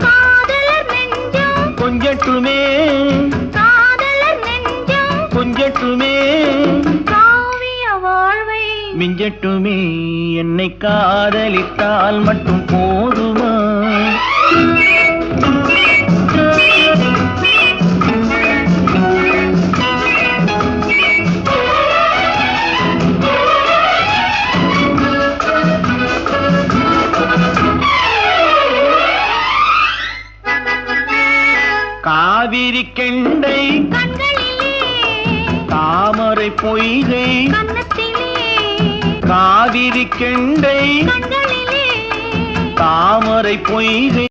காதலர் நெஞ்சம் கொஞ்சட்டுமே காதலர் நெஞ்சம் கொஞ்சட்டுமே காவிய வாழ்வை மிஞ்சட்டுமே என்னை காதலித்தால் மட்டும் போதுமா காவிரி கெண்டை கண்களிலே தாமரை பொய்கை கன்னத்திலே காவிரி கெண்டை கண்களிலே தாமரை பொய்கை